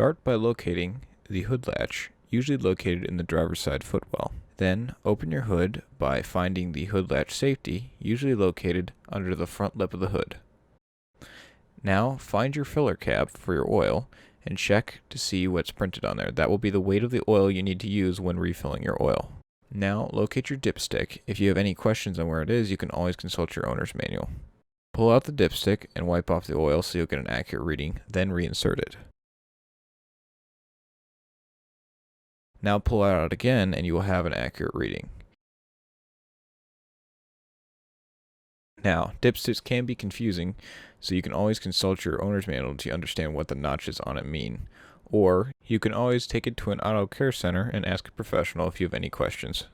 Start by locating the hood latch, usually located in the driver's side footwell. Then open your hood by finding the hood latch safety, usually located under the front lip of the hood. Now find your filler cap for your oil and check to see what's printed on there. That will be the weight of the oil you need to use when refilling your oil. Now locate your dipstick. If you have any questions on where it is, you can always consult your owner's manual. Pull out the dipstick and wipe off the oil so you'll get an accurate reading, then reinsert it. Now pull it out again and you will have an accurate reading. Now, dipsticks can be confusing, so you can always consult your owner's manual to understand what the notches on it mean. Or, you can always take it to an auto care center and ask a professional if you have any questions.